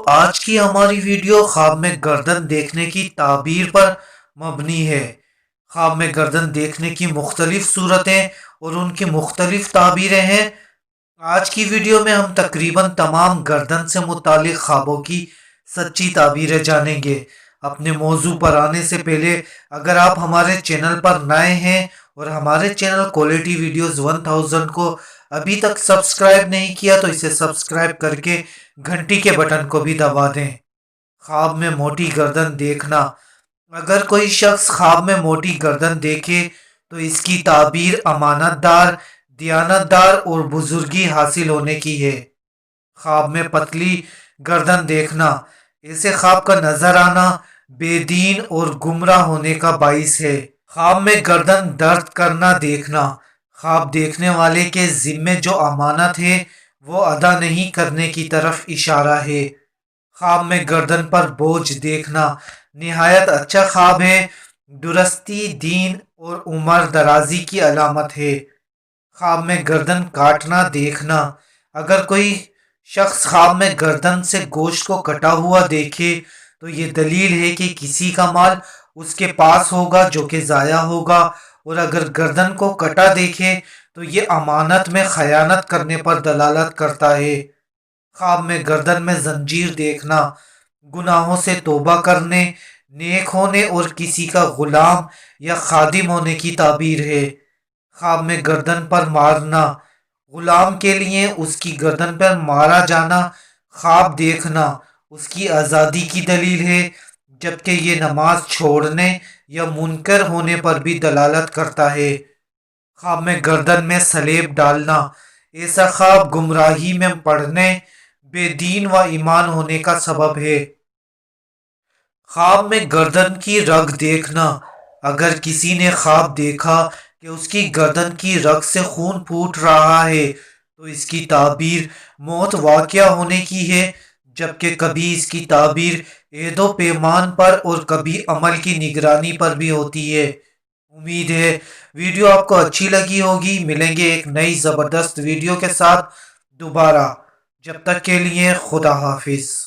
آج کی ہماری ویڈیو خواب میں گردن دیکھنے کی تعبیر پر مبنی ہے۔ خواب میں گردن دیکھنے کی مختلف صورتیں اور ان کی مختلف تعبیریں ہیں۔ آج کی ویڈیو میں ہم تقریباً تمام گردن سے متعلق خوابوں کی سچی تعبیریں جانیں گے۔ اپنے موضوع پر آنے سے پہلے اگر آپ ہمارے چینل پر نئے ہیں اور ہمارے چینل کوالٹی ویڈیوز 1000 کو ابھی تک سبسکرائب نہیں کیا تو اسے سبسکرائب کر کے گھنٹی کے بٹن کو بھی دبا دیں۔ خواب میں موٹی گردن دیکھنا۔ اگر کوئی شخص خواب میں موٹی گردن دیکھے تو اس کی تعبیر امانت دار، دیانت دار اور بزرگی حاصل ہونے کی ہے۔ خواب میں پتلی گردن دیکھنا۔ ایسے خواب کا نظر آنا بے دین اور گمراہ ہونے کا باعث ہے۔ خواب میں گردن درد کرنا دیکھنا۔ خواب دیکھنے والے کے ذمے جو امانت ہے وہ ادا نہیں کرنے کی طرف اشارہ ہے۔ خواب میں گردن پر بوجھ دیکھنا نہایت اچھا خواب ہے، درستی، دین اور عمر درازی کی علامت ہے۔ خواب میں گردن کاٹنا دیکھنا۔ اگر کوئی شخص خواب میں گردن سے گوشت کو کٹا ہوا دیکھے تو یہ دلیل ہے کہ کسی کا مال اس کے پاس ہوگا جو کہ ضائع ہوگا، اور اگر گردن کو کٹا دیکھے تو یہ امانت میں خیانت کرنے پر دلالت کرتا ہے۔ خواب میں گردن میں زنجیر دیکھنا گناہوں سے توبہ کرنے، نیک ہونے اور کسی کا غلام یا خادم ہونے کی تعبیر ہے۔ خواب میں گردن پر مارنا غلام کے لیے اس کی گردن پر مارا جانا خواب دیکھنا اس کی آزادی کی دلیل ہے، جبکہ یہ نماز چھوڑنے یا منکر ہونے پر بھی دلالت کرتا ہے۔ خواب میں گردن میں سلیب ڈالنا۔ ایسا خواب گمراہی میں پڑنے، بے دین و ایمان ہونے کا سبب ہے۔ خواب میں گردن کی رگ دیکھنا۔ اگر کسی نے خواب دیکھا کہ اس کی گردن کی رگ سے خون پھوٹ رہا ہے تو اس کی تعبیر موت واقع ہونے کی ہے، جبکہ کبھی اس کی تعبیر عہد و پیمان پر اور کبھی عمل کی نگرانی پر بھی ہوتی ہے۔ امید ہے ویڈیو آپ کو اچھی لگی ہوگی۔ ملیں گے ایک نئی زبردست ویڈیو کے ساتھ دوبارہ۔ جب تک کے لیے خدا حافظ۔